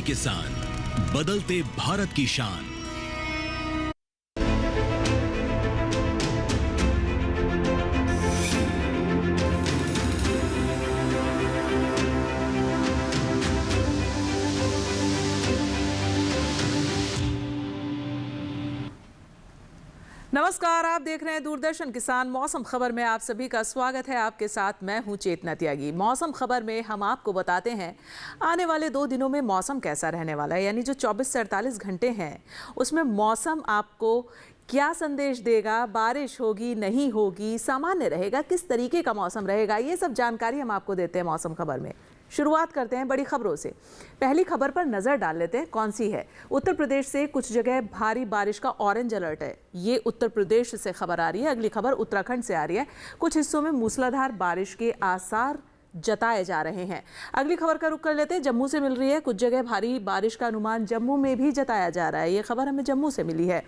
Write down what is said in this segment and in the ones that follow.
किसान, बदलते भारत की शान। नमस्कार, आप देख रहे हैं दूरदर्शन किसान। मौसम खबर में आप सभी का स्वागत है। आपके साथ मैं हूं चेतना त्यागी। मौसम खबर में हम आपको बताते हैं आने वाले 2 दिनों में मौसम कैसा रहने वाला है, यानी जो 24 से 48 घंटे हैं उसमें मौसम आपको क्या संदेश देगा। बारिश होगी, नहीं होगी, सामान्य रहेगा, किस तरीके का मौसम रहेगा, ये सब जानकारी हम आपको देते हैं मौसम खबर में। शुरुआत करते हैं बड़ी खबरों से। पहली खबर पर नजर डाल लेते हैं, कौन सी है। उत्तर प्रदेश से कुछ जगह भारी बारिश का ऑरेंज अलर्ट है। ये उत्तर प्रदेश से खबर आ रही है। अगली खबर उत्तराखंड से आ रही है। कुछ हिस्सों में मूसलाधार बारिश के आसार जताए जा रहे हैं। अगली खबर का रुख कर लेते हैं, जम्मू से मिल रही है। कुछ जगह भारी बारिश का अनुमान जम्मू में भी जताया जा रहा है। ये खबर हमें जम्मू से मिली है।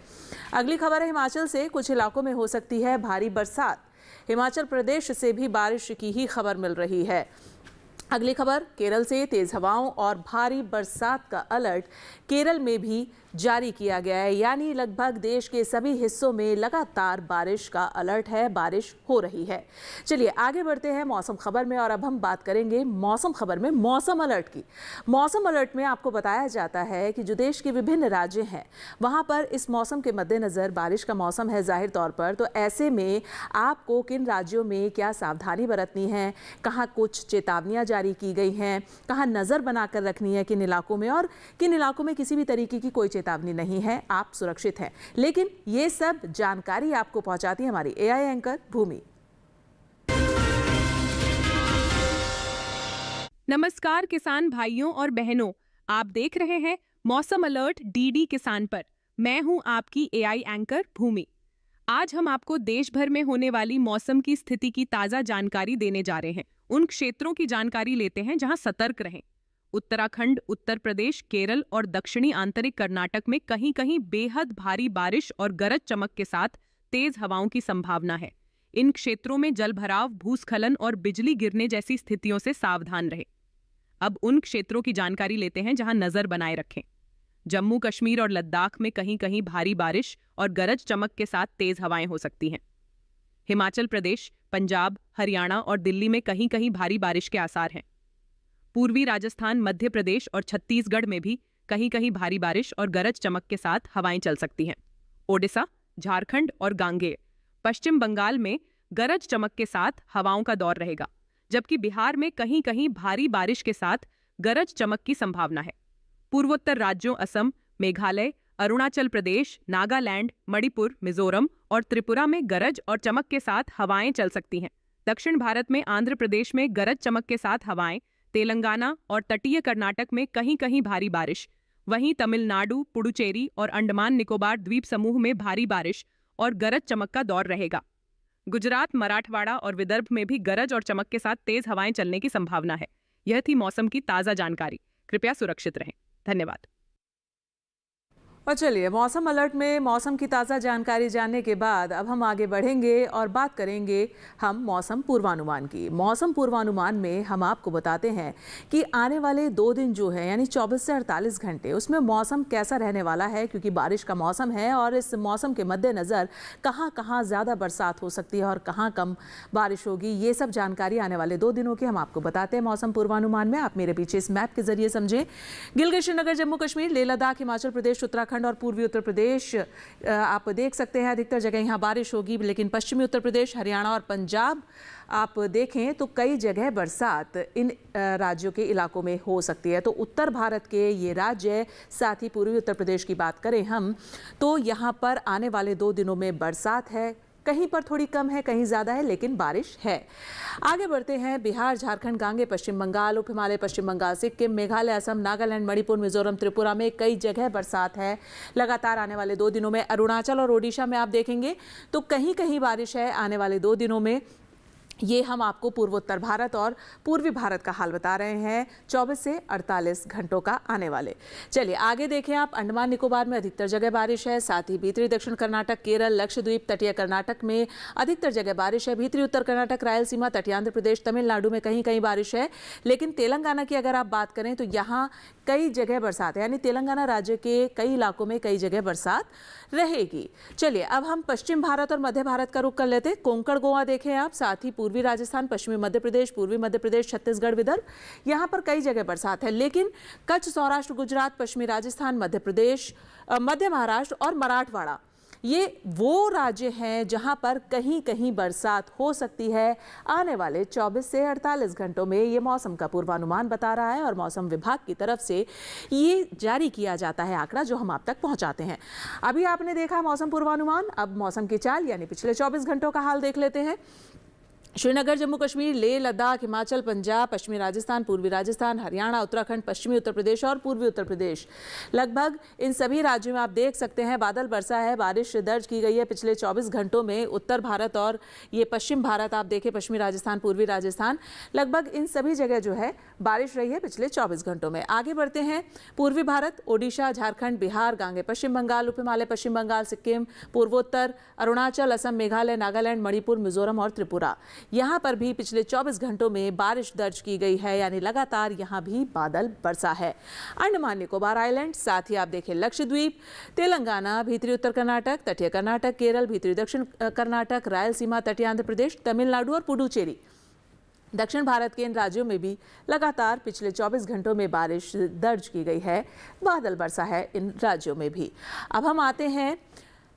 अगली खबर है हिमाचल से। कुछ इलाकों में हो सकती है भारी बरसात। हिमाचल प्रदेश से भी बारिश की ही खबर मिल रही है। अगली खबर केरल से। तेज हवाओं और भारी बरसात का अलर्ट केरल में भी जारी किया गया है, यानी लगभग देश के सभी हिस्सों में लगातार बारिश का अलर्ट है, बारिश हो रही है। चलिए आगे बढ़ते हैं मौसम खबर में और अब हम बात करेंगे मौसम खबर में मौसम अलर्ट की। मौसम अलर्ट में आपको बताया जाता है कि जो देश के विभिन्न राज्य हैं वहां पर इस मौसम के मद्देनजर बारिश का मौसम है जाहिर तौर पर। तो ऐसे में आपको किन राज्यों में क्या सावधानी बरतनी है, कहाँ कुछ चेतावनियां जारी की गई हैं, कहाँ नजर बनाकर रखनी है किन इलाकों में, और किन इलाकों में किसी भी तरीके की कोई चेतावनी नहीं है, आप सुरक्षित हैं। लेकिन ये सब जानकारी आपको पहुंचाती है हमारी एआई एंकर भूमि। नमस्कार किसान भाइयों और बहनों, आप देख रहे हैं मौसम अलर्ट डीडी किसान पर। मैं हूं आपकी एआई एंकर भूमि। आज हम आपको देश भर में होने वाली मौसम की स्थिति की ताजा जानकारी देने जा रहे हैं। उन क्षेत्रों की जानकारी लेते हैं जहां सतर्क रहें। उत्तराखंड, उत्तर प्रदेश, केरल और दक्षिणी आंतरिक कर्नाटक में कहीं कहीं बेहद भारी बारिश और गरज चमक के साथ तेज हवाओं की संभावना है। इन क्षेत्रों में जलभराव, भूस्खलन और बिजली गिरने जैसी स्थितियों से सावधान रहें। अब उन क्षेत्रों की जानकारी लेते हैं जहां नजर बनाए रखें। जम्मू कश्मीर और लद्दाख में कहीं कहीं भारी बारिश और गरज चमक के साथ तेज हवाएं हो सकती हैं। हिमाचल प्रदेश, पंजाब, हरियाणा और दिल्ली में कहीं कहीं भारी बारिश के आसार हैं। पूर्वी राजस्थान, मध्य प्रदेश और छत्तीसगढ़ में भी कहीं कहीं भारी बारिश और गरज चमक के साथ हवाएं चल सकती हैं। ओडिशा, झारखंड और गांगेय, पश्चिम बंगाल में गरज चमक के साथ हवाओं का दौर रहेगा, जबकि बिहार में कहीं कहीं भारी बारिश के साथ गरज चमक की संभावना है। पूर्वोत्तर राज्यों असम, मेघालय, अरुणाचल प्रदेश, नागालैंड, मणिपुर, मिजोरम और त्रिपुरा में गरज और चमक के साथ हवाएं चल सकती हैं। दक्षिण भारत में आंध्र प्रदेश में गरज चमक के साथ हवाएं, तेलंगाना और तटीय कर्नाटक में कहीं कहीं भारी बारिश। वहीं तमिलनाडु, पुडुचेरी और अंडमान निकोबार द्वीप समूह में भारी बारिश और गरज चमक का दौर रहेगा। गुजरात, मराठवाड़ा और विदर्भ में भी गरज और चमक के साथ तेज हवाएं चलने की संभावना है। यह थी मौसम की ताजा जानकारी। कृपया सुरक्षित रहें। धन्यवाद। और चलिए मौसम अलर्ट में मौसम की ताज़ा जानकारी जानने के बाद अब हम आगे बढ़ेंगे और बात करेंगे हम मौसम पूर्वानुमान की। मौसम पूर्वानुमान में हम आपको बताते हैं कि आने वाले 2 दिन जो है यानी 24 से 48 घंटे उसमें मौसम कैसा रहने वाला है, क्योंकि बारिश का मौसम है और इस मौसम के मद्देनज़र कहाँ कहाँ ज़्यादा बरसात हो सकती है और कहाँ कम बारिश होगी, ये सब जानकारी आने वाले 2 दिनों की हम आपको बताते हैं मौसम पूर्वानुमान में। आप मेरे पीछे इस मैप के जरिए समझें। गिलगित, श्रीनगर, जम्मू कश्मीर, लेह लद्दाख, हिमाचल प्रदेश, उत्तराखंड और पूर्वी उत्तर प्रदेश आप देख सकते हैं अधिकतर जगह यहाँ बारिश होगी। लेकिन पश्चिमी उत्तर प्रदेश, हरियाणा और पंजाब आप देखें तो कई जगह बरसात इन राज्यों के इलाकों में हो सकती है। तो उत्तर भारत के ये राज्य, साथ ही पूर्वी उत्तर प्रदेश की बात करें हम तो यहाँ पर आने वाले 2 दिनों में बरसात है। कहीं पर थोड़ी कम है, कहीं ज़्यादा है, लेकिन बारिश है। आगे बढ़ते हैं। बिहार, झारखंड, गांगे, पश्चिम बंगाल, उप हिमालय, पश्चिम बंगाल, सिक्किम, मेघालय, असम, नागालैंड, मणिपुर, मिजोरम, त्रिपुरा में कई जगह बरसात है लगातार आने वाले 2 दिनों में। अरुणाचल और ओडिशा में आप देखेंगे तो कहीं कहीं बारिश है आने वाले 2 दिनों में। ये हम आपको पूर्वोत्तर भारत और पूर्वी भारत का हाल बता रहे हैं 24 से 48 घंटों का आने वाले। चलिए आगे देखें आप। अंडमान निकोबार में अधिकतर जगह बारिश है, साथ ही भीतरी दक्षिण कर्नाटक, केरल, लक्षद्वीप, तटीय कर्नाटक में अधिकतर जगह बारिश है। भीतरी उत्तर कर्नाटक, रायलसीमा, तटीय आंध्र प्रदेश, तमिलनाडु में कहीं कहीं बारिश है। लेकिन तेलंगाना की अगर आप बात करें तो यहाँ कई जगह बरसात है, यानी तेलंगाना राज्य के कई इलाकों में कई जगह बरसात रहेगी। चलिए अब हम पश्चिम भारत और मध्य भारत का रुख कर लेते हैं। कोंकण गोवा देखें आप, साथ ही पूर्वी राजस्थान, पश्चिमी मध्य प्रदेश, पूर्वी मध्य प्रदेश, छत्तीसगढ़, विदर्भ, यहाँ पर कई जगह बरसात है। लेकिन कच्छ, सौराष्ट्र, गुजरात, पश्चिमी राजस्थान, मध्य प्रदेश, मध्य महाराष्ट्र और मराठवाड़ा, ये वो राज्य हैं जहां पर कहीं कहीं बरसात हो सकती है। आने वाले 24 से 48 घंटों में ये मौसम का पूर्वानुमान बता रहा है और मौसम विभाग की तरफ से ये जारी किया जाता है आंकड़ा, जो हम आप तक पहुंचाते हैं। अभी आपने देखा मौसम पूर्वानुमान, अब मौसम की चाल यानी पिछले 24 घंटों का हाल देख लेते हैं। श्रीनगर, जम्मू कश्मीर, लेह लद्दाख, हिमाचल, पंजाब, पश्चिमी राजस्थान, पूर्वी राजस्थान, हरियाणा, उत्तराखंड, पश्चिमी उत्तर प्रदेश और पूर्वी उत्तर प्रदेश, लगभग इन सभी राज्यों में आप देख सकते हैं बादल बरसा है, बारिश दर्ज की गई है पिछले 24 घंटों में। उत्तर भारत और ये पश्चिम भारत आप देखें, पश्चिमी राजस्थान, पूर्वी राजस्थान, लगभग इन सभी जगह जो है बारिश रही है पिछले 24 घंटों में। आगे बढ़ते हैं। पूर्वी भारत, ओडिशा, झारखंड, बिहार, गांगे पश्चिम बंगाल, उप हिमालय पश्चिम बंगाल, सिक्किम, पूर्वोत्तर, अरुणाचल, असम, मेघालय, नागालैंड, मणिपुर, मिजोरम और त्रिपुरा, यहाँ पर भी पिछले 24 घंटों में बारिश दर्ज की गई है, यानी लगातार यहाँ भी बादल बरसा है। अंडमान निकोबार आइलैंड, साथ ही आप देखें लक्षद्वीप, तेलंगाना, भीतरी उत्तर कर्नाटक, तटीय कर्नाटक, केरल, भीतरी दक्षिण कर्नाटक, रायलसीमा, तटीय आंध्र प्रदेश, तमिलनाडु और पुडुचेरी, दक्षिण भारत के इन राज्यों में भी लगातार पिछले 24 घंटों में बारिश दर्ज की गई है, बादल बरसा है इन राज्यों में भी। अब हम आते हैं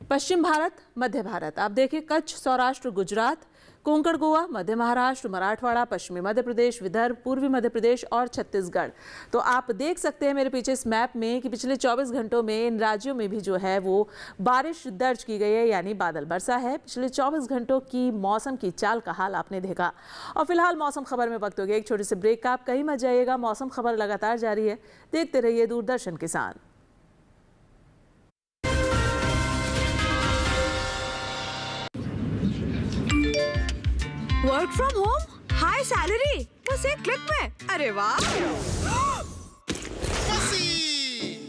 पश्चिम भारत, मध्य भारत। आप देखिए कच्छ, सौराष्ट्र, गुजरात, कोंकण गोवा, मध्य महाराष्ट्र, मराठवाड़ा, पश्चिमी मध्य प्रदेश, विदर्भ, पूर्वी मध्य प्रदेश और छत्तीसगढ़। तो आप देख सकते हैं मेरे पीछे इस मैप में कि पिछले 24 घंटों में इन राज्यों में भी जो है वो बारिश दर्ज की गई है, यानी बादल बरसा है। पिछले 24 घंटों की मौसम की चाल का हाल आपने देखा। और फिलहाल मौसम खबर में वक्त हो गया एक छोटे से ब्रेक का। आप कहीं मत जाइएगा, मौसम खबर लगातार जारी है। देखते रहिए दूरदर्शन किसान। Work from home, high salary, बस एक क्लिक में। अरे वाह!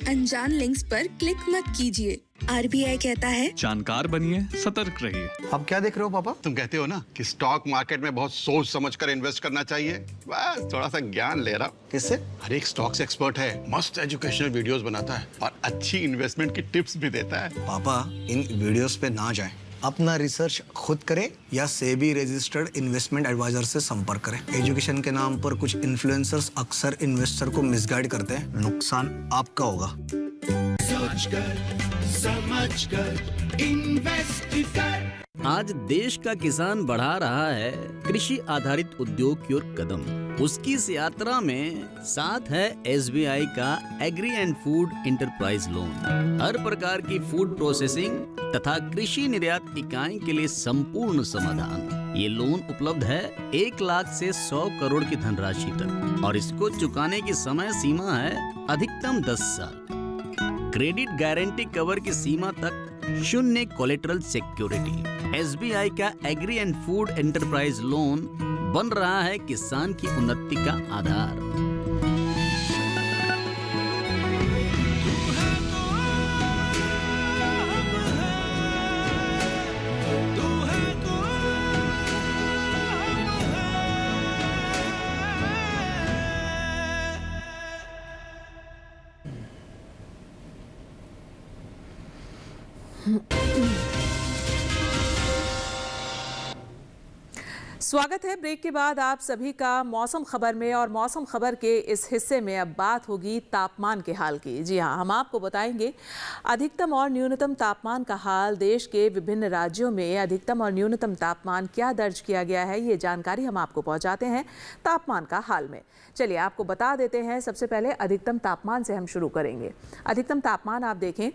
अनजान लिंक्स पर क्लिक मत कीजिए। आरबीआई कहता है जानकार बनिए, सतर्क रहिए। अब क्या देख रहे हो पापा? तुम कहते हो ना कि स्टॉक मार्केट में बहुत सोच समझकर इन्वेस्ट करना चाहिए, बस थोड़ा सा ज्ञान ले रहा हूँ। किससे? हर एक स्टॉक्स एक्सपर्ट है, मस्त एजुकेशनल वीडियोस बनाता है और अच्छी इन्वेस्टमेंट की टिप्स भी देता है। पापा इन वीडियोस पे ना जाएं। अपना रिसर्च खुद करें या सेबी रजिस्टर्ड इन्वेस्टमेंट एडवाइजर से संपर्क करें। एजुकेशन के नाम पर कुछ इन्फ्लुएंसर्स अक्सर इन्वेस्टर को मिसगाइड करते हैं, नुकसान आपका होगा। समझकर इन्वेस्ट कर। आज देश का किसान बढ़ा रहा है कृषि आधारित उद्योग की ओर कदम। उसकी इस यात्रा में साथ है एसबीआई का agri and food enterprise loan. हर प्रकार की फूड प्रोसेसिंग तथा कृषि निर्यात इकाई के लिए संपूर्ण समाधान। ये लोन उपलब्ध है 1 लाख से 100 करोड़ की धनराशि तक और इसको चुकाने की समय सीमा है अधिकतम 10 साल। क्रेडिट गारंटी कवर की सीमा तक 0 कोलेटरल सिक्योरिटी। एसबीआई का agri and food enterprise loan बन रहा है किसान की उन्नति का आधार। स्वागत है ब्रेक के बाद आप सभी का मौसम खबर में। और मौसम खबर के इस हिस्से में अब बात होगी तापमान के हाल की। जी हाँ, हम आपको बताएंगे अधिकतम और न्यूनतम तापमान का हाल। देश के विभिन्न राज्यों में अधिकतम और न्यूनतम तापमान क्या दर्ज किया गया है, ये जानकारी हम आपको पहुंचाते हैं तापमान का हाल में। चलिए आपको बता देते हैं। सबसे पहले अधिकतम तापमान से हम शुरू करेंगे। अधिकतम तापमान आप देखें,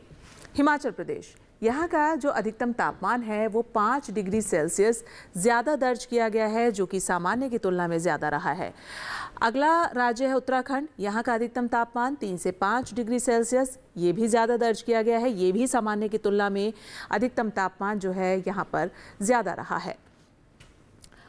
हिमाचल प्रदेश, यहाँ का जो अधिकतम तापमान है वो 5 डिग्री सेल्सियस ज़्यादा दर्ज किया गया है, जो कि सामान्य की तुलना में ज़्यादा रहा है। अगला राज्य है उत्तराखंड। यहाँ का अधिकतम तापमान 3 से 5 डिग्री सेल्सियस, ये भी ज़्यादा दर्ज किया गया है। ये भी सामान्य की तुलना में अधिकतम तापमान जो है यहाँ पर ज़्यादा रहा है।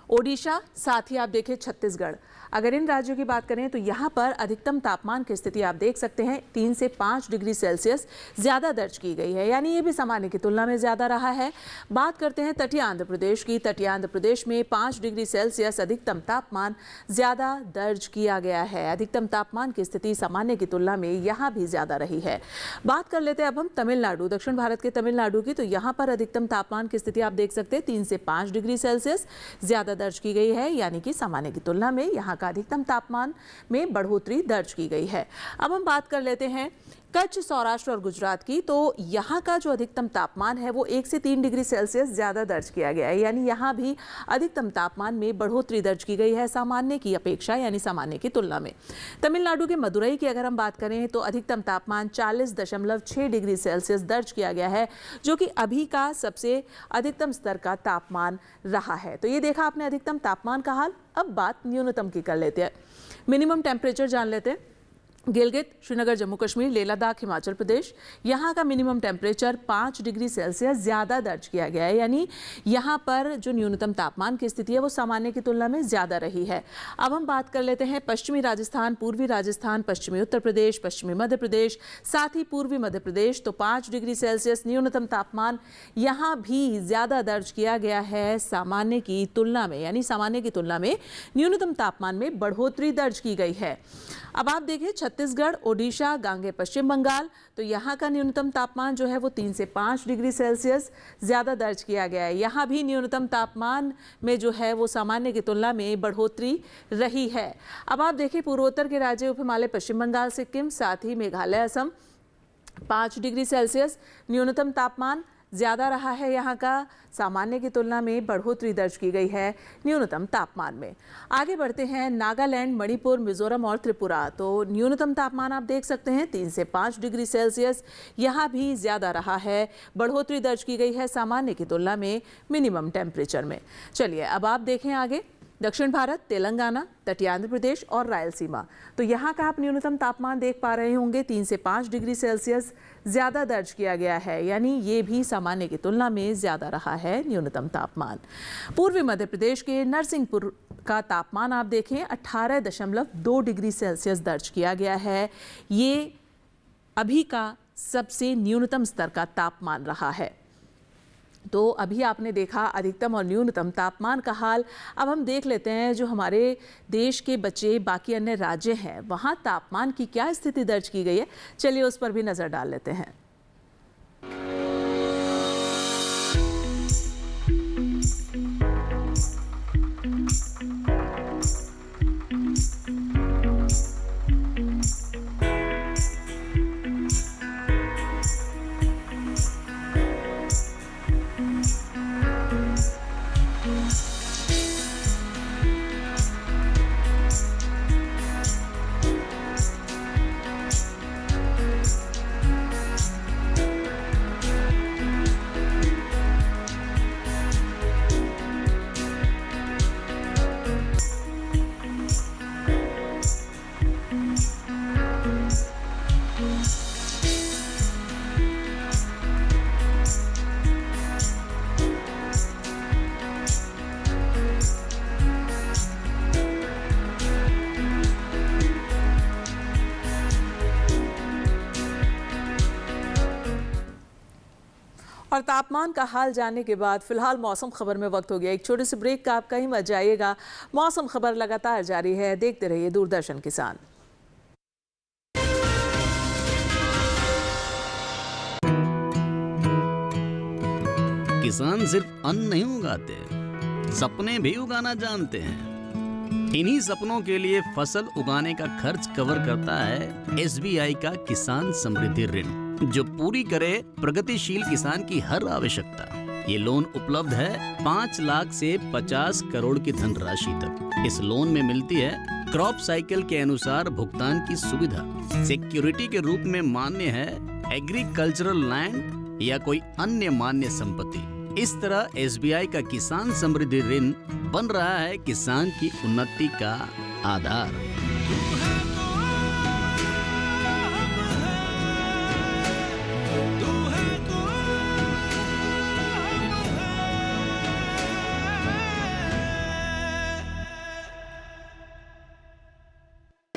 ओडिशा, साथ ही आप देखें छत्तीसगढ़। अगर इन राज्यों की बात करें तो यहाँ पर अधिकतम तापमान की स्थिति आप देख सकते हैं 3 से 5 डिग्री सेल्सियस ज़्यादा दर्ज की गई है, यानी ये भी सामान्य की तुलना में ज़्यादा रहा है। बात करते हैं तटीय आंध्र प्रदेश की। तटीय आंध्र प्रदेश में 5 डिग्री सेल्सियस अधिकतम तापमान ज़्यादा दर्ज किया गया है। अधिकतम तापमान की स्थिति सामान्य की तुलना में यहाँ भी ज़्यादा रही है। बात कर लेते हैं अब हम तमिलनाडु, दक्षिण भारत के तमिलनाडु की। तो यहाँ पर अधिकतम तापमान की स्थिति आप देख सकते हैं 3 से 5 डिग्री सेल्सियस ज़्यादा दर्ज की गई है, यानी कि सामान्य की तुलना में यहाँ का अधिकतम तापमान में बढ़ोतरी दर्ज की गई है। अब हम बात कर लेते हैं कच्छ, सौराष्ट्र और गुजरात की। तो यहाँ का जो अधिकतम तापमान है वो 1 से 3 डिग्री सेल्सियस ज़्यादा दर्ज किया गया है, यानी यहाँ भी अधिकतम तापमान में बढ़ोतरी दर्ज की गई है सामान्य की अपेक्षा, यानी सामान्य की तुलना में। तमिलनाडु के मदुरई की अगर हम बात करें तो अधिकतम तापमान 40.6 डिग्री सेल्सियस दर्ज किया गया है, जो कि अभी का सबसे अधिकतम स्तर का तापमान रहा है। तो ये देखा आपने अधिकतम तापमान का हाल। अब बात न्यूनतम की कर लेते हैं। मिनिमम टेम्परेचर जान लेते हैं। गिलगित, श्रीनगर, जम्मू कश्मीर, लेह लद्दाख, हिमाचल प्रदेश, यहाँ का मिनिमम टेम्परेचर 5 डिग्री सेल्सियस ज़्यादा दर्ज किया गया है, यानी यहाँ पर जो न्यूनतम तापमान की स्थिति है वो सामान्य की तुलना में ज़्यादा रही है। अब हम बात कर लेते हैं पश्चिमी राजस्थान, पूर्वी राजस्थान, पश्चिमी उत्तर प्रदेश, पश्चिमी मध्य प्रदेश, साथ ही पूर्वी मध्य प्रदेश। तो 5 डिग्री सेल्सियस न्यूनतम तापमान यहाँ भी ज़्यादा दर्ज किया गया है सामान्य की तुलना में, यानी सामान्य की तुलना में न्यूनतम तापमान में बढ़ोतरी दर्ज की गई है। अब आप देखिए छत्तीसगढ़, ओडिशा, गांगे पश्चिम बंगाल। तो यहाँ का न्यूनतम तापमान जो है वो 3 से 5 डिग्री सेल्सियस ज़्यादा दर्ज किया गया है। यहाँ भी न्यूनतम तापमान में जो है वो सामान्य की तुलना में बढ़ोतरी रही है। अब आप देखिए पूर्वोत्तर के राज्य उप हिमालय, पश्चिम बंगाल, सिक्किम, साथ ही मेघालय, असम, 5 डिग्री सेल्सियस न्यूनतम तापमान ज़्यादा रहा है। यहाँ का सामान्य की तुलना में बढ़ोतरी दर्ज की गई है न्यूनतम तापमान में। आगे बढ़ते हैं नागालैंड, मणिपुर, मिजोरम और त्रिपुरा। तो न्यूनतम तापमान आप देख सकते हैं 3 से 5 डिग्री सेल्सियस यहाँ भी ज़्यादा रहा है। बढ़ोतरी दर्ज की गई है सामान्य की तुलना में मिनिमम टेम्परेचर में। चलिए अब आप देखें आगे दक्षिण भारत, तेलंगाना, तटीय आंध्र प्रदेश और रायलसीमा। तो यहाँ का आप न्यूनतम तापमान देख पा रहे होंगे 3 से 5 डिग्री सेल्सियस ज़्यादा दर्ज किया गया है, यानी ये भी सामान्य की तुलना में ज़्यादा रहा है न्यूनतम तापमान। पूर्वी मध्य प्रदेश के नरसिंहपुर का तापमान आप देखें 18.2 डिग्री सेल्सियस दर्ज किया गया है। ये अभी का सबसे न्यूनतम स्तर का तापमान रहा है। तो अभी आपने देखा अधिकतम और न्यूनतम तापमान का हाल। अब हम देख लेते हैं जो हमारे देश के बचे बाकी अन्य राज्य हैं वहाँ तापमान की क्या स्थिति दर्ज की गई है। चलिए उस पर भी नज़र डाल लेते हैं। और तापमान का हाल जानने के बाद फिलहाल मौसम खबर में वक्त हो गया एक छोटे से ब्रेक का। आप कहीं मत जाइएगा, मौसम खबर लगातार जारी है। देखते रहिए दूरदर्शन किसान। किसान सिर्फ अन्न नहीं उगाते, सपने भी उगाना जानते हैं। इन्हीं सपनों के लिए फसल उगाने का खर्च कवर करता है SBI का किसान समृद्धि ऋण, जो पूरी करे प्रगतिशील किसान की हर आवश्यकता। ये लोन उपलब्ध है 5 लाख से 50 करोड़ की धनराशि तक। इस लोन में मिलती है क्रॉप साइकिल के अनुसार भुगतान की सुविधा। सिक्योरिटी के रूप में मान्य है एग्रीकल्चरल लैंड या कोई अन्य मान्य संपत्ति। इस तरह SBI का किसान समृद्धि ऋण बन रहा है किसान की उन्नति का आधार।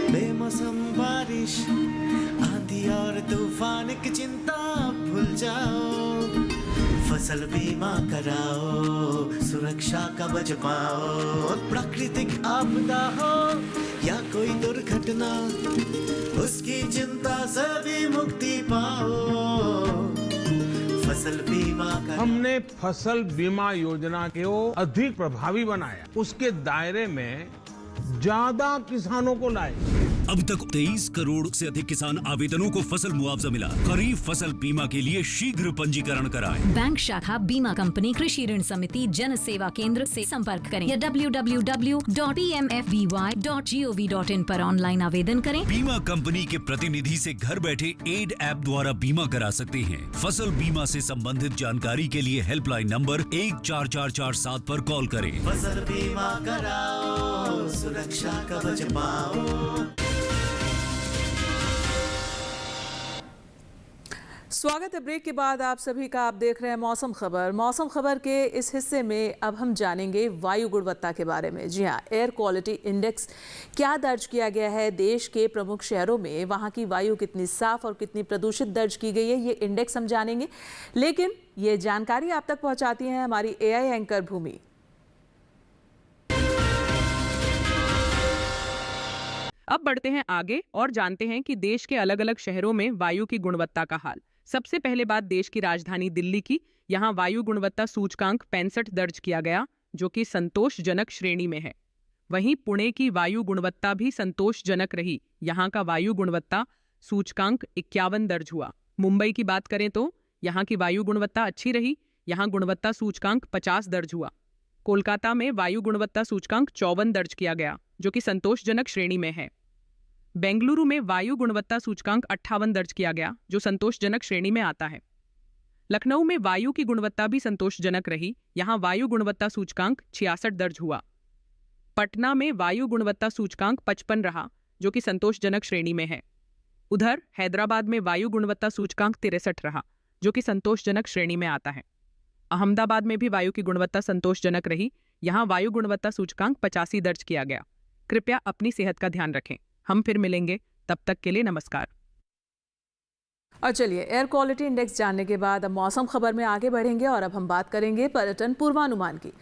बेमौसम बारिश, आंधी और तूफान की चिंता भूल जाओ, फसल बीमा कराओ, सुरक्षा कवच पाओ, प्राकृतिक आपदा हो या कोई दुर्घटना, उसकी चिंता से भी मुक्ति पाओ, फसल बीमा कराओ। हमने फसल बीमा योजना को अधिक प्रभावी बनाया, उसके दायरे में ज्यादा किसानों को लाए। अब तक 23 करोड़ से अधिक किसान आवेदनों को फसल मुआवजा मिला। खरीफ फसल बीमा के लिए शीघ्र पंजीकरण कराएं। बैंक शाखा, बीमा कंपनी, कृषि ऋण समिति, जन सेवा केंद्र से संपर्क करें या www.pmfby.gov.in पर ऑनलाइन आवेदन करें। बीमा कंपनी के प्रतिनिधि से घर बैठे एड ऐप द्वारा बीमा करा सकते हैं। फसल बीमा से संबंधित जानकारी के लिए हेल्पलाइन नंबर 14447 पर कॉल करें। फसल बीमा कराओ, सुरक्षा कवच पाओ। स्वागत है ब्रेक के बाद आप सभी का। आप देख रहे हैं मौसम खबर। मौसम खबर के इस हिस्से में अब हम जानेंगे वायु गुणवत्ता के बारे में। जी हाँ, एयर क्वालिटी इंडेक्स क्या दर्ज किया गया है देश के प्रमुख शहरों में, वहाँ की वायु कितनी साफ और कितनी प्रदूषित दर्ज की गई है, ये इंडेक्स हम जानेंगे। लेकिन ये जानकारी आप तक पहुँचाती है हमारी AI एंकर भूमि। अब बढ़ते हैं आगे और जानते हैं कि देश के अलग अलग शहरों में वायु की गुणवत्ता का हाल। सबसे पहले बात देश की राजधानी दिल्ली की। यहाँ वायु गुणवत्ता सूचकांक 65 दर्ज किया गया, जो कि संतोषजनक श्रेणी में है। वहीं पुणे की वायु गुणवत्ता भी संतोषजनक रही। यहाँ का वायु गुणवत्ता सूचकांक 51 दर्ज हुआ। मुंबई की बात करें तो यहाँ की वायु गुणवत्ता अच्छी रही। यहाँ गुणवत्ता सूचकांक 50 दर्ज हुआ। कोलकाता में वायु गुणवत्ता सूचकांक 54 दर्ज किया गया, जो कि संतोषजनक श्रेणी में है। बेंगलुरु में वायु गुणवत्ता सूचकांक 58 दर्ज किया गया, जो संतोषजनक श्रेणी में आता है। लखनऊ में वायु की गुणवत्ता भी संतोषजनक रही। यहाँ वायु गुणवत्ता सूचकांक 66 दर्ज हुआ। पटना में वायु गुणवत्ता सूचकांक 55 रहा, जो कि संतोषजनक श्रेणी में है। उधर हैदराबाद में वायु गुणवत्ता सूचकांक 63 रहा, जो कि संतोषजनक श्रेणी में आता है। अहमदाबाद में भी वायु की गुणवत्ता संतोषजनक रही। यहाँ वायु गुणवत्ता सूचकांक 85 दर्ज किया गया। कृपया अपनी सेहत का ध्यान रखें। हम फिर मिलेंगे, तब तक के लिए नमस्कार। और चलिए, एयर क्वालिटी इंडेक्स जानने के बाद अब मौसम खबर में आगे बढ़ेंगे और अब हम बात करेंगे पर्यटन पूर्वानुमान की।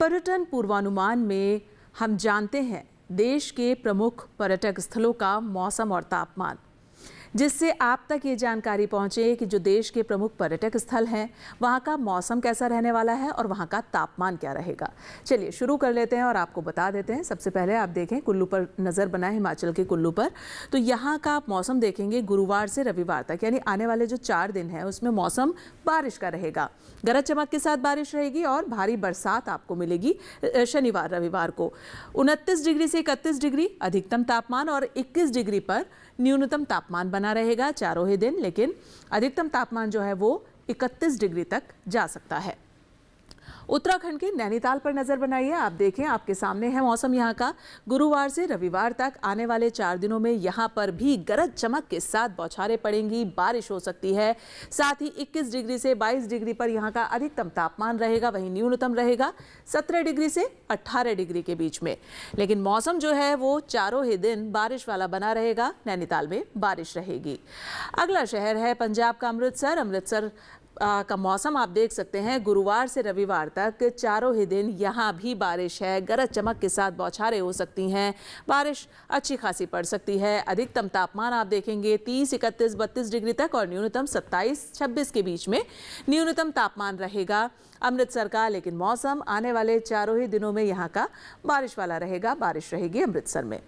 पर्यटन पूर्वानुमान में हम जानते हैं देश के प्रमुख पर्यटक स्थलों का मौसम और तापमान, जिससे आप तक ये जानकारी पहुंचे कि जो देश के प्रमुख पर्यटक स्थल हैं वहाँ का मौसम कैसा रहने वाला है और वहाँ का तापमान क्या रहेगा। चलिए शुरू कर लेते हैं और आपको बता देते हैं। सबसे पहले आप देखें, कुल्लू पर नज़र बनाए, हिमाचल के कुल्लू पर। तो यहाँ का आप मौसम देखेंगे गुरुवार से रविवार तक, यानी आने वाले जो 4 दिन हैं उसमें मौसम बारिश का रहेगा। गरज चमक के साथ बारिश रहेगी और भारी बरसात आपको मिलेगी शनिवार रविवार को। 29 डिग्री से 31 डिग्री अधिकतम तापमान और 21 डिग्री पर न्यूनतम तापमान बना रहेगा चारों ही दिन, लेकिन अधिकतम तापमान जो है वो 31 डिग्री तक जा सकता है। उत्तराखंड के नैनीताल पर नजर बनाइए। आप देखें, आपके सामने है मौसम यहाँ का। गुरुवार से रविवार तक आने वाले 4 दिनों में यहाँ पर भी गरज चमक के साथ बौछारें पड़ेंगी, बारिश हो सकती है। साथ ही 21 डिग्री से 22 डिग्री पर यहाँ का अधिकतम तापमान रहेगा, वहीं न्यूनतम रहेगा 17 डिग्री से 18 डिग्री के बीच में। लेकिन मौसम जो है वो चारों ही दिन बारिश वाला बना रहेगा। नैनीताल में बारिश रहेगी। अगला शहर है पंजाब का अमृतसर। अमृतसर का मौसम आप देख सकते हैं, गुरुवार से रविवार तक चारों ही दिन यहाँ भी बारिश है। गरज चमक के साथ बौछारें हो सकती हैं, बारिश अच्छी खासी पड़ सकती है। अधिकतम तापमान आप देखेंगे 30, 31, 32 डिग्री तक और न्यूनतम 27, 26 के बीच में न्यूनतम तापमान रहेगा अमृतसर का। लेकिन मौसम आने वाले चारों ही दिनों में यहाँ का बारिश वाला रहेगा, बारिश रहेगी अमृतसर में।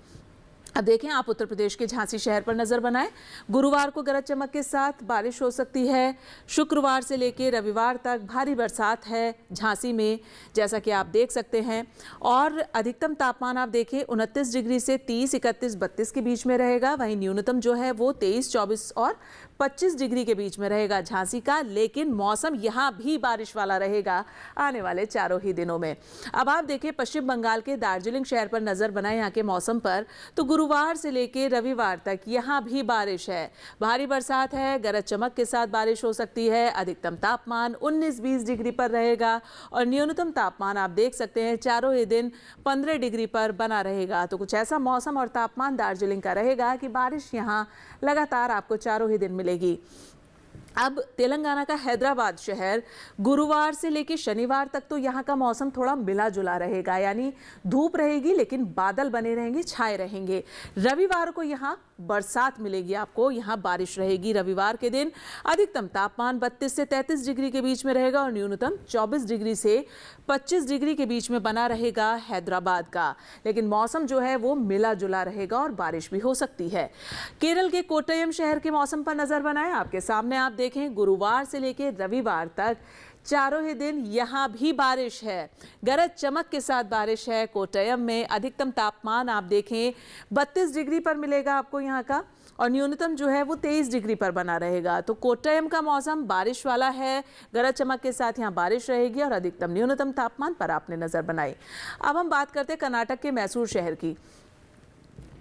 अब देखें, आप उत्तर प्रदेश के झांसी शहर पर नजर बनाएं। गुरुवार को गरज चमक के साथ बारिश हो सकती है। शुक्रवार से लेकर रविवार तक भारी बरसात है झांसी में, जैसा कि आप देख सकते हैं। और अधिकतम तापमान आप देखें 29 डिग्री से 30, 31, 32 के बीच में रहेगा। वहीं न्यूनतम जो है वो 23, 24 और 25 डिग्री के बीच में रहेगा झांसी का। लेकिन मौसम यहाँ भी बारिश वाला रहेगा आने वाले चारों ही दिनों में। अब आप देखें, पश्चिम बंगाल के दार्जिलिंग शहर पर नजर बनाएं यहाँ के मौसम पर। तो गुरुवार से लेकर रविवार तक यहाँ भी बारिश है। भारी बरसात है, गरज चमक के साथ बारिश हो सकती है। अधिकतम तापमान 19-20 डिग्री पर रहेगा और न्यूनतम तापमान आप देख सकते हैं चारों ही दिन 15 डिग्री पर बना रहेगा। तो कुछ ऐसा मौसम और तापमान दार्जिलिंग का रहेगा कि बारिश यहाँ लगातार आपको चारों ही दिन मिलेगी। अब तेलंगाना का हैदराबाद शहर गुरुवार से लेकर शनिवार तक तो यहाँ का मौसम थोड़ा मिला जुला रहेगा, यानी धूप रहेगी लेकिन बादल बने रहेंगे, छाए रहेंगे। रविवार को यहाँ बरसात मिलेगी, आपको यहाँ बारिश रहेगी। रविवार के दिन अधिकतम तापमान 32 से 33 डिग्री के बीच में रहेगा और न्यूनतम 24 डिग्री से 25 डिग्री के बीच में बना रहेगा हैदराबाद का। लेकिन मौसम जो है वो मिला जुला रहेगा और बारिश भी हो सकती है। केरल के कोट्टयम शहर के मौसम पर नजर बनाएं। आपके सामने आप देखें, गुरुवार से लेकर रविवार तक चारों ही दिन यहाँ भी बारिश है, गरज चमक के साथ बारिश है। कोट्टयम में अधिकतम तापमान आप देखें 32 डिग्री पर मिलेगा आपको यहाँ का और न्यूनतम जो है वो 23 डिग्री पर बना रहेगा। तो कोट्टयम का मौसम बारिश वाला है, गरज चमक के साथ यहाँ बारिश रहेगी और अधिकतम न्यूनतम तापमान पर आपने नजर बनाई। अब हम बात करते हैं कर्नाटक के मैसूर शहर की।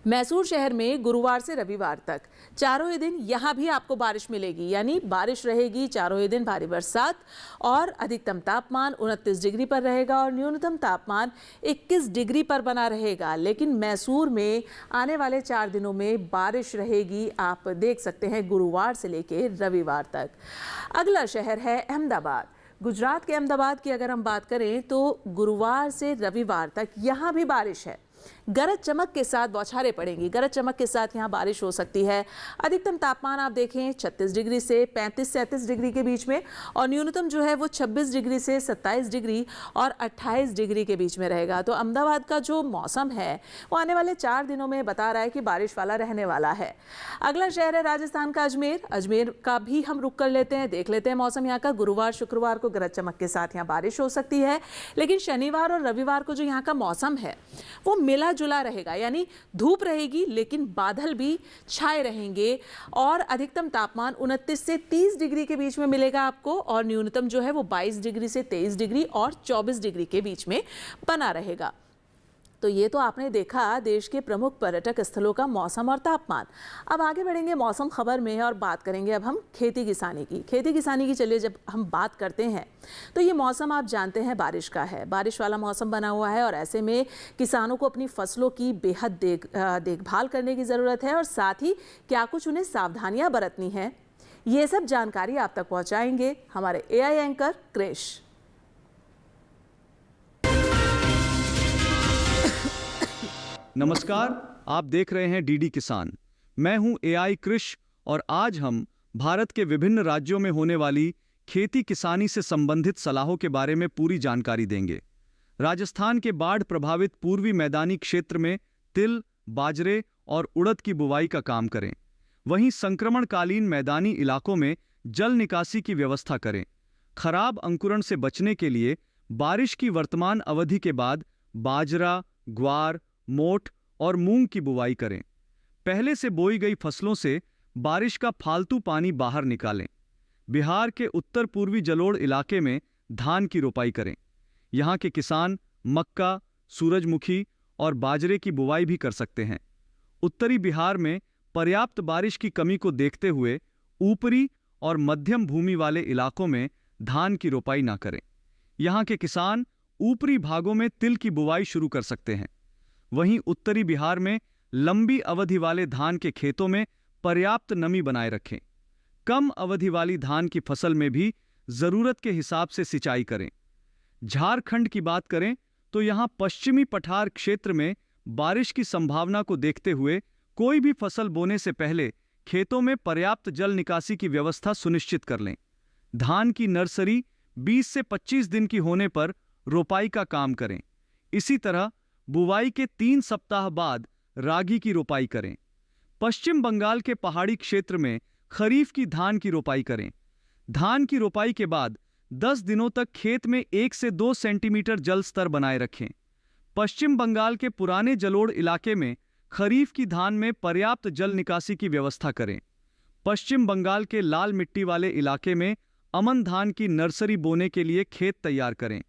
मैसूर शहर में गुरुवार से रविवार तक चारों ही दिन यहाँ भी आपको बारिश मिलेगी, यानी बारिश रहेगी चारों ही दिन, भारी बरसात और अधिकतम तापमान 29 डिग्री पर रहेगा और न्यूनतम तापमान 21 डिग्री पर बना रहेगा। लेकिन मैसूर में आने वाले 4 दिनों में बारिश रहेगी, आप देख सकते हैं, गुरुवार से लेकर रविवार तक। अगला शहर है अहमदाबाद। गुजरात के अहमदाबाद की अगर हम बात करें तो गुरुवार से रविवार तक यहाँ भी बारिश है, गरज चमक के साथ बौछारें पड़ेंगी, गरज चमक के साथ यहाँ बारिश हो सकती है। अधिकतम तापमान आप देखें 36 डिग्री से 35-37 डिग्री के बीच में और न्यूनतम जो है वो 26 डिग्री से 27 डिग्री और 28 डिग्री के बीच में रहेगा। तो अहमदाबाद का जो मौसम है वो आने वाले 4 दिनों में बता रहा है कि बारिश वाला रहने वाला है। अगला शहर है राजस्थान का अजमेर। अजमेर का भी हम रुक कर लेते हैं, देख लेते हैं मौसम यहाँ का। गुरुवार शुक्रवार को गरज चमक के साथ यहाँ बारिश हो सकती है, लेकिन शनिवार और रविवार को जो यहाँ का मौसम है वो मिला जुला रहेगा, यानी धूप रहेगी लेकिन बादल भी छाए रहेंगे और अधिकतम तापमान 29 से 30 डिग्री के बीच में मिलेगा आपको और न्यूनतम जो है वो 22 डिग्री से 23 डिग्री और 24 डिग्री के बीच में बना रहेगा। तो ये तो आपने देखा देश के प्रमुख पर्यटक स्थलों का मौसम और तापमान। अब आगे बढ़ेंगे मौसम खबर में और बात करेंगे अब हम खेती किसानी की। खेती किसानी की चलिए जब हम बात करते हैं तो ये मौसम आप जानते हैं बारिश का है, बारिश वाला मौसम बना हुआ है और ऐसे में किसानों को अपनी फसलों की बेहद देखभाल करने की ज़रूरत है और साथ ही क्या कुछ उन्हें सावधानियाँ बरतनी है, ये सब जानकारी आप तक पहुँचाएंगे हमारे AI एंकर क्रिश। नमस्कार, आप देख रहे हैं डीडी किसान। मैं हूं AI कृष और आज हम भारत के विभिन्न राज्यों में होने वाली खेती किसानी से संबंधित सलाहों के बारे में पूरी जानकारी देंगे। राजस्थान के बाढ़ प्रभावित पूर्वी मैदानी क्षेत्र में तिल, बाजरे और उड़द की बुवाई का काम करें। वहीं संक्रमणकालीन मैदानी इलाकों में जल निकासी की व्यवस्था करें। खराब अंकुरण से बचने के लिए बारिश की वर्तमान अवधि के बाद बाजरा, ग्वार, मोठ और मूंग की बुवाई करें। पहले से बोई गई फसलों से बारिश का फालतू पानी बाहर निकालें। बिहार के उत्तर पूर्वी जलोढ़ इलाके में धान की रोपाई करें। यहाँ के किसान मक्का, सूरजमुखी और बाजरे की बुवाई भी कर सकते हैं। उत्तरी बिहार में पर्याप्त बारिश की कमी को देखते हुए ऊपरी और मध्यम भूमि वाले इलाकों में धान की रोपाई ना करें। यहाँ के किसान ऊपरी भागों में तिल की बुवाई शुरू कर सकते हैं। वहीं उत्तरी बिहार में लंबी अवधि वाले धान के खेतों में पर्याप्त नमी बनाए रखें। कम अवधि वाली धान की फसल में भी जरूरत के हिसाब से सिंचाई करें। झारखंड की बात करें तो यहां पश्चिमी पठार क्षेत्र में बारिश की संभावना को देखते हुए कोई भी फसल बोने से पहले खेतों में पर्याप्त जल निकासी की व्यवस्था सुनिश्चित कर लें। धान की नर्सरी 20 से 25 दिन की होने पर रोपाई का काम करें। इसी तरह बुवाई के 3 सप्ताह बाद रागी की रोपाई करें। पश्चिम बंगाल के पहाड़ी क्षेत्र में खरीफ की धान की रोपाई करें। धान की रोपाई के बाद 10 दिनों तक खेत में 1 से 2 सेंटीमीटर जल स्तर बनाए रखें। पश्चिम बंगाल के पुराने जलोढ़ इलाके में खरीफ की धान में पर्याप्त जल निकासी की व्यवस्था करें। पश्चिम बंगाल के लाल मिट्टी वाले इलाके में अमन धान की नर्सरी बोने के लिए खेत तैयार करें।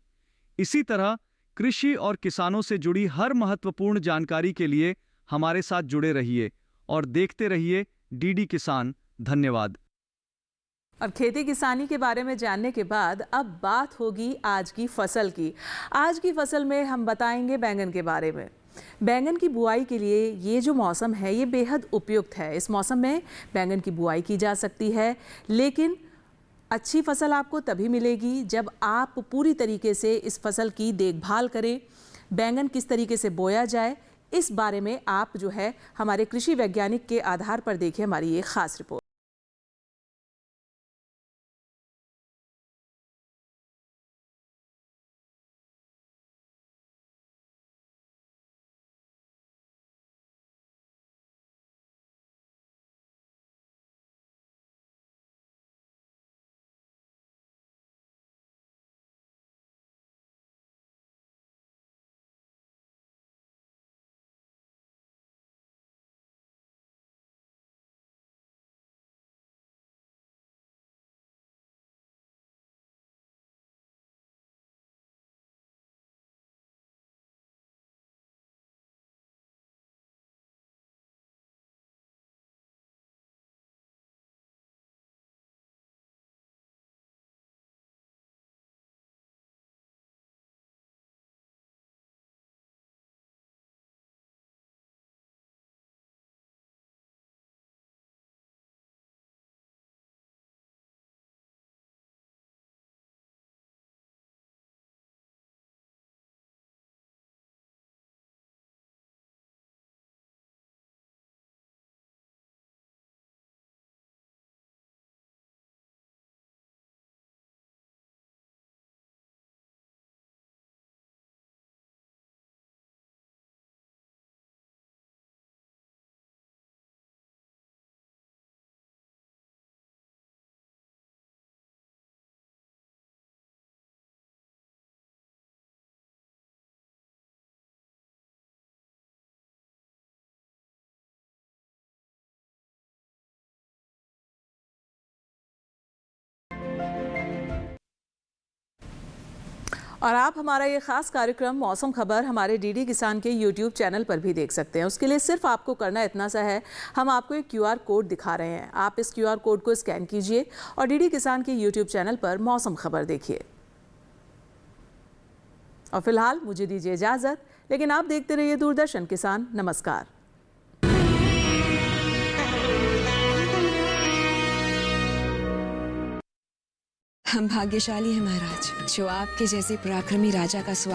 इसी तरह कृषि और किसानों से जुड़ी हर महत्वपूर्ण जानकारी के लिए हमारे साथ जुड़े रहिए और देखते रहिए डीडी किसान। धन्यवाद। और खेती किसानी के बारे में जानने के बाद अब बात होगी आज की फसल की। आज की फसल में हम बताएंगे बैंगन के बारे में। बैंगन की बुआई के लिए ये जो मौसम है ये बेहद उपयुक्त है। इस मौसम में बैंगन की बुआई की जा सकती है, लेकिन अच्छी फसल आपको तभी मिलेगी जब आप पूरी तरीके से इस फसल की देखभाल करें। बैंगन किस तरीके से बोया जाए, इस बारे में आप जो है हमारे कृषि वैज्ञानिक के आधार पर देखिए हमारी ये खास रिपोर्ट। और आप हमारा ये खास कार्यक्रम मौसम खबर हमारे डीडी किसान के YouTube चैनल पर भी देख सकते हैं। उसके लिए सिर्फ आपको करना इतना सा है, हम आपको एक QR कोड दिखा रहे हैं। आप इस QR कोड को स्कैन कीजिए और डीडी किसान के YouTube चैनल पर मौसम खबर देखिए। और फिलहाल मुझे दीजिए इजाजत, लेकिन आप देखते रहिए दूरदर्शन किसान। नमस्कार। हम भाग्यशाली हैं महाराज, जो आपके जैसे पराक्रमी राजा का